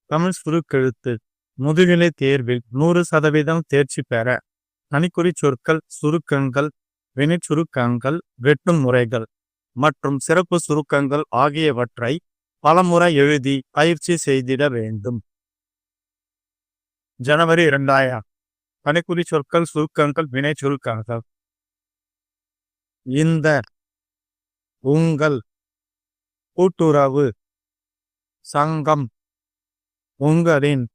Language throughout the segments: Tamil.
தமிழ் சுருக்கெழுத்து முதுநிலை தேர்வில் 100% தேர்ச்சி பெற தனிக்குறி சொற்கள், சுருக்கங்கள், வினைச்சுருக்கங்கள், வெட்டும் முறைகள் மற்றும் சிறப்பு சுருக்கங்கள் ஆகியவற்றை பலமுறை எழுதி பயிற்சி செய்திட வேண்டும். ஜனவரி 2000 தனிக்குறி சொற்கள், சுருக்கங்கள், வினை சுருக்கங்கள். இந்த, உங்கள், கூட்டுறவு, சங்கம், உங்களின்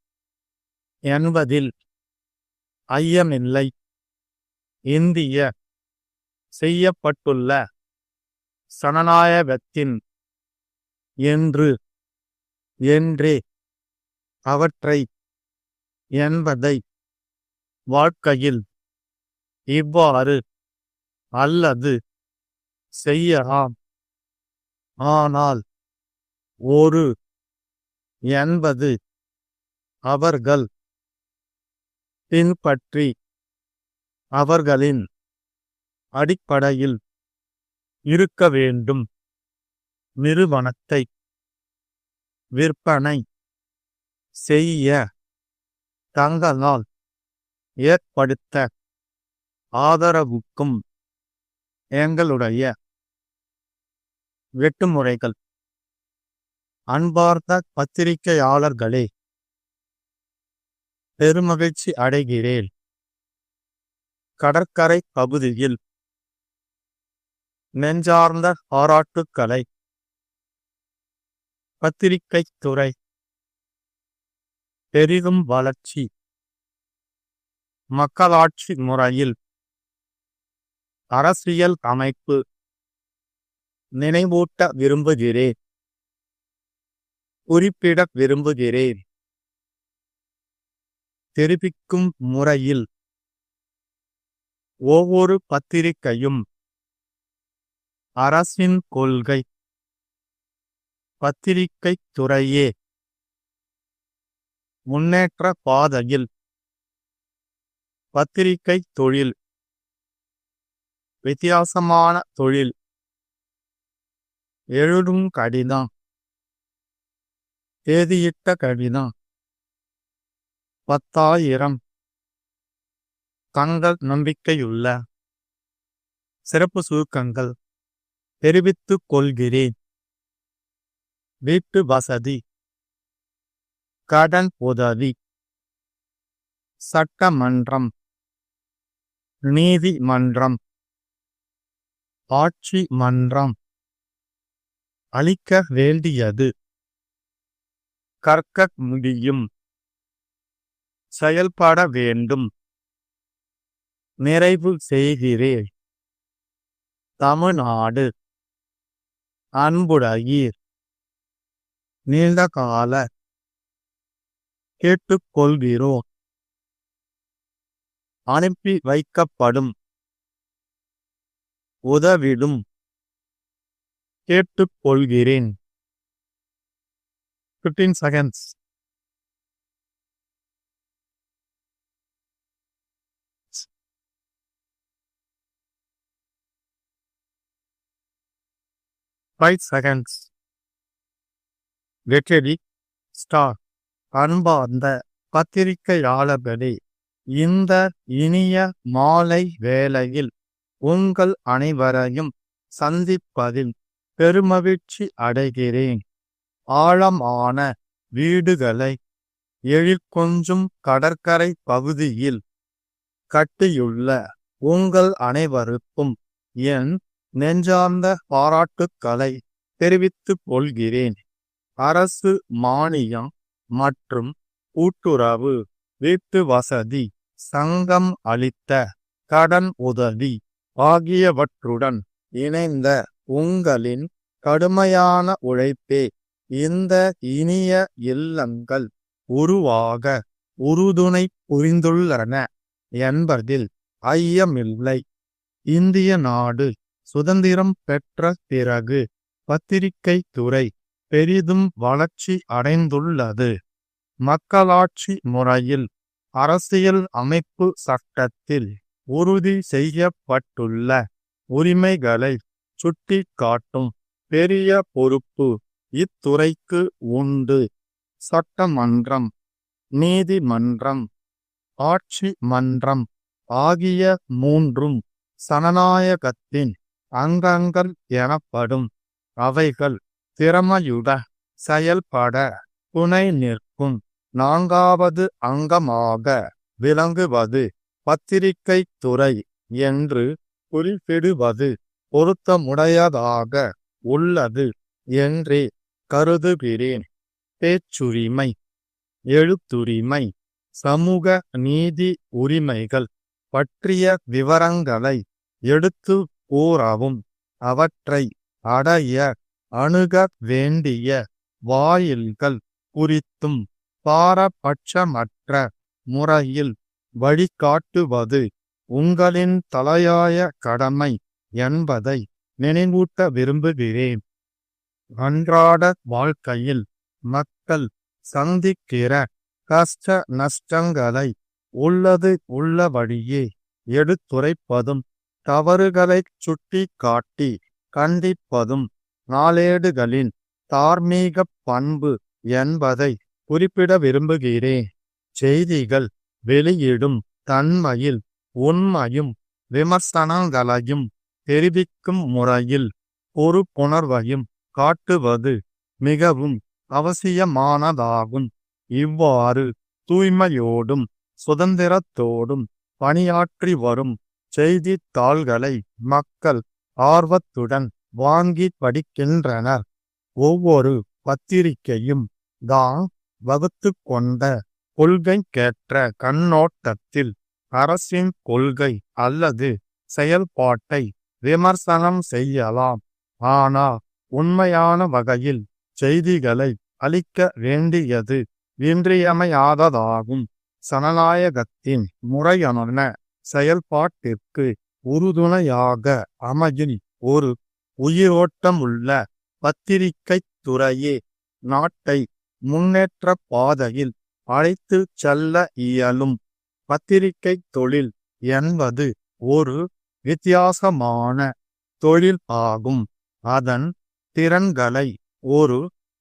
என்பதில் ஐயமில்லை. இந்திய செய்யப்பட்டுள்ள சனநாயகத்தின் என்று, என்றே, அவற்றை, என்பதை, வாழ்க்கையில் இவ்வாறு அல்லது செய்யலாம். ஆனால் ஒரு என்பது அவர்கள் பின்பற்றி அவர்களின் அடிப்படையில் இருக்க வேண்டும். நிறுவனத்தை விற்பனை செய்ய தங்களால் ஏற்படுத்த ஆதரவுக்கும் எங்களுடைய வெட்டுமுறைகள். அன்பார்ந்த பத்திரிகையாளர்களே, பெருமகிழ்ச்சி அடைகிறேன். கடற்கரை பகுதியில் நெஞ்சார்ந்த பாராட்டுக்களை பத்திரிகை துறை பெரிதும் வளர்ச்சி, மக்களாட்சி முறையில் அரசியல் அமைப்பு நினைவூட்ட விரும்புகிறேன், குறிப்பிட விரும்புகிறேன். தெரிவிக்கும் முறையில் ஒவ்வொரு பத்திரிகையும் அரசின் கொள்கை. பத்திரிகை துறையே முன்னேற்ற பாதையில். பத்திரிகை தொழில் வித்தியாசமான தொழில். எழுதும் கடிதம், தேதியிட்ட கடிதம் 10,000. தங்கள் நம்பிக்கையுள்ள சிறப்பு சுருக்கங்கள் தெரிவித்துக் கொள்கிறேன். வீட்டு வசதி, கடன் உதவி, சட்டமன்றம், நீதிமன்றம், ஆட்சி மன்றம், அளிக்க வேண்டியது, கற்க முடியும், செயல்பட வேண்டும். நிறைவு செய்கிறேன். தமிழ்நாடு அன்புடையீர். நீண்டகால கேட்டுக்கொள்கிறோம். அனுப்பி வைக்கப்படும் உதவிடும் கேட்டுக்கொள்கிறேன். 15 seconds. Five seconds. வெற்றி ஸ்டார். அன்பார்ந்த பத்திரிகையாளர்களே, இந்த இனிய மாலை வேளையில் உங்கள் அனைவரையும் சந்திப்பதில் பெருமகிழ்ச்சி அடைகிறேன். ஆழமான வீடுகளை எழில் கொஞ்சும் கடற்கரை பகுதியில் கட்டியுள்ள உங்கள் அனைவருக்கும் என் நெஞ்சார்ந்த பாராட்டுக்களை தெரிவித்துக் கொள்கிறேன். அரசு மானியம் மற்றும் கூட்டுறவு வீட்டு வசதி சங்கம் அளித்த கடன் உதவி ஆகியவற்றுடன் இணைந்த உங்களின் கடுமையான உழைப்பே இந்த இனிய இல்லங்கள் உருவாக உறுதுணை புரிந்துள்ளன என்பதில் ஐயமில்லை. இந்திய நாடு சுதந்திரம் பெற்ற பிறகு பத்திரிகை துறை பெரிதும் வளர்ச்சி அடைந்துள்ளது. மக்களாட்சி முறையில் அரசியல் அமைப்பு சட்டத்தில் உறுதி செய்யப்பட்டுள்ள உரிமைகளை சுட்டிக்காட்டும் பெரிய பொறுப்பு இத்துறைக்கு உண்டு. சட்டமன்றம், நீதிமன்றம், ஆட்சி மன்றம் ஆகிய மூன்றும் சனநாயகத்தின் அங்கங்கள் எனப்படும். அவைகள் திறமையுட செயல்பட துணை நிற்கும். நான்காவது அங்கமாக விளங்குவது பத்திரிகை துறை என்று குறிப்பிடுவது பொருத்தமுடையதாக உள்ளது என்றே கருதுகிறேன். பேச்சுரிமை, எழுத்துரிமை, சமூக நீதி உரிமைகள் பற்றிய விவரங்களை எடுத்து கூறவும் அவற்றை அடைய அணுக வேண்டிய வாயில்கள் குறித்தும் பாரபட்சமற்ற முறையில் வழிகாட்டுவது உங்களின் தலையாய கடமை என்பதை நினைவூட்ட விரும்புகிறேன். அன்றாட வாழ்க்கையில் மக்கள் சந்திக்கிற கஷ்ட நஷ்டங்களை உள்ளபடியே எடுத்துரைப்பதும் தவறுகளை சுட்டி காட்டி கண்டிப்பதும் நாளேடுகளின் தார்மீக பண்பு என்பதை குறிப்பிட விரும்புகிறேன். செய்திகள் வெளியிடும் தன்மையில் உண்மையும் விமர்சனங்களையும் தெரிவிக்கும் முறையில் பொறுப்புணர்வையும் காட்டுவது மிகவும் அவசியமானதாகும். இவ்வாறு தூய்மையோடும் சுதந்திரத்தோடும் பணியாற்றி வரும் செய்தித்தாள்களை மக்கள் ஆர்வத்துடன் வாங்கி படிக்கின்றனர். ஒவ்வொரு பத்திரிகையும் தான் வகுத்து கொண்ட கொள்கைக்கேற்ற கண்ணோட்டத்தில் அரசின் கொள்கை அல்லது செயல்பாட்டை விமர்சனம் செய்யலாம். ஆனால் உண்மையான வகையில் செய்திகளை அளிக்க வேண்டியது இன்றியமையாததாகும். சனநாயகத்தின் முறையான செயல்பாட்டிற்கு உறுதுணையாக அமையும் ஒரு உயிரோட்டமுள்ள பத்திரிகை துறையே நாட்டை முன்னேற்ற பாதையில் அழைத்து செல்ல இயலும். பத்திரிகை தொழில் என்பது ஒரு வித்தியாசமான தொழில் ஆகும். அதன் திறன்களை ஒரு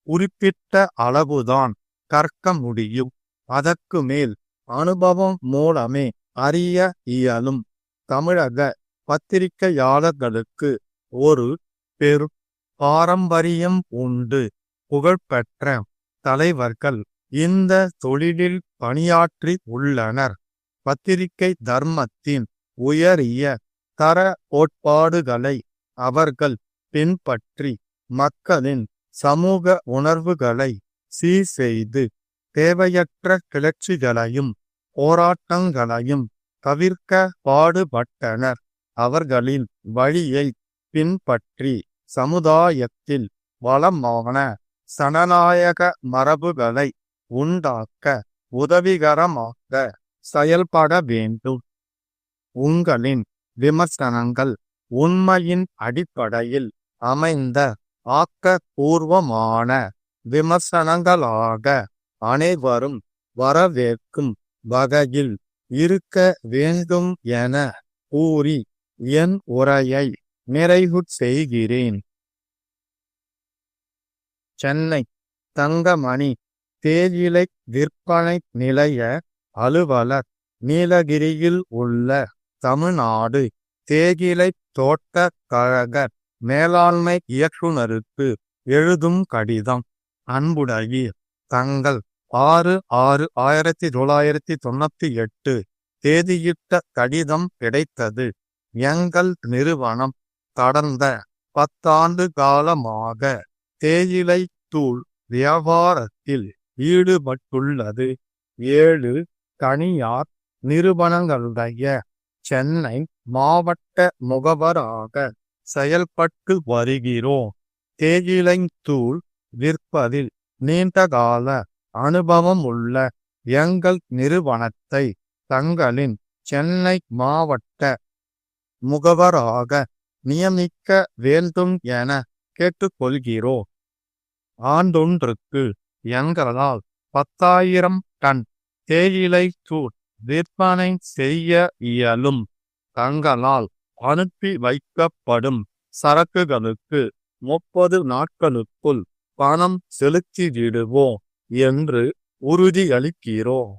குறிப்பிட்ட அளவுதான் கற்க முடியும். அதற்கு மேல் அனுபவம் மூலமே அறிய இயலும். தமிழக பத்திரிகையாளர்களுக்கு ஒரு பெரும் பாரம்பரியம் உண்டு. புகழ்பெற்ற தலைவர்கள் இந்த தொழிலில் பணியாற்றி உள்ளனர். பத்திரிகை தர்மத்தின் உயரிய தர கோட்பாடுகளை அவர்கள் பின்பற்றி மக்களின் சமூக உணர்வுகளை சீர்செய்து தேவையற்ற கிளர்ச்சிகளையும் போராட்டங்களையும் தவிர்க்க பாடுபட்டனர். அவர்களின் வழியை பின்பற்றி சமுதாயத்தில் வளமான சனநாயக மரபுகளை உண்டாக்க உதவிகரமாக செயல்பட வேண்டும். உங்களின் விமர்சனங்கள் உண்மையின் அடிப்படையில் அமைந்த ஆக்கபூர்வமான விமர்சனங்களாக அனைவரும் வரவேற்கும் வகையில் இருக்க வேண்டும் என கூறி என் உரையை நிறைவு செய்கிறேன். சென்னை தங்கமணி தேயிலை விற்பனை நிலைய அலுவலர், நீலகிரியில் உள்ள தமிழ்நாடு தேயிலை தோட்ட கழக மேலாண்மை இயக்குனருக்கு எழுதும் கடிதம். அன்புடையீர், தங்கள் 6/6/1998 தேதியிட்ட கடிதம் கிடைத்தது. எங்கள் நிறுவனம் கடந்த 10 ஆண்டு காலமாக தேயிலை தூள் வியாபாரத்தில் ஈடுபட்டுள்ளது. 7 தனியார் நிறுவனங்களுடைய சென்னை மாவட்ட முகவராக செயல்பட்டு வருகிறோம். தேயிலை தூள் விற்பதில் நீண்டகால அனுபவம் உள்ள எங்கள் நிறுவனத்தை தங்களின் சென்னை மாவட்ட முகவராக நியமிக்க வேண்டும் என கேட்டுக்கொள்கிறோம். ஆண்டொன்றுக்கு எங்களால் 10,000 டன் தேயிலை தூள் விற்பனை செய்ய இயலும். தங்களால் அனுப்பி வைக்கப்படும் சரக்குகளுக்கு 30 நாட்களுக்குள் பணம் செலுத்திவிடுவோம். என்று உறுதியளிக்கிறோம்.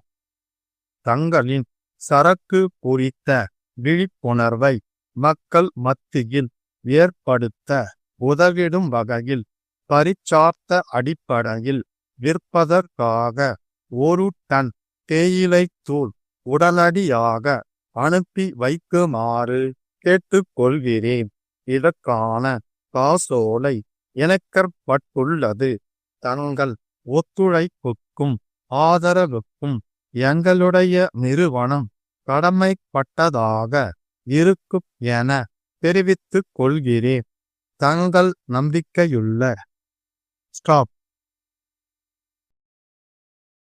தங்களின் சரக்கு குறித்த விழிப்புணர்வை மக்கள் மத்தியில் ஏற்படுத்த உதவிடும் வகையில் பரிச்சார்த்த அடிப்படையில் விற்பதற்காக 1 டன் தேயிலை தூள் உடனடியாக அனுப்பி வைக்குமாறு கேட்டுக்கொள்கிறேன். இதற்கான காசோலை இணைக்கப்பட்டுள்ளது. தங்கள் ஒத்துழைப்புக்கும் ஆதரவுக்கும் எங்களுடைய நிறுவனம் கடமைப்பட்டதாக இருக்கும் என தெரிவித்துக் கொள்கிறேன். தங்கள் நம்பிக்கையுள்ள ஸ்டாப்.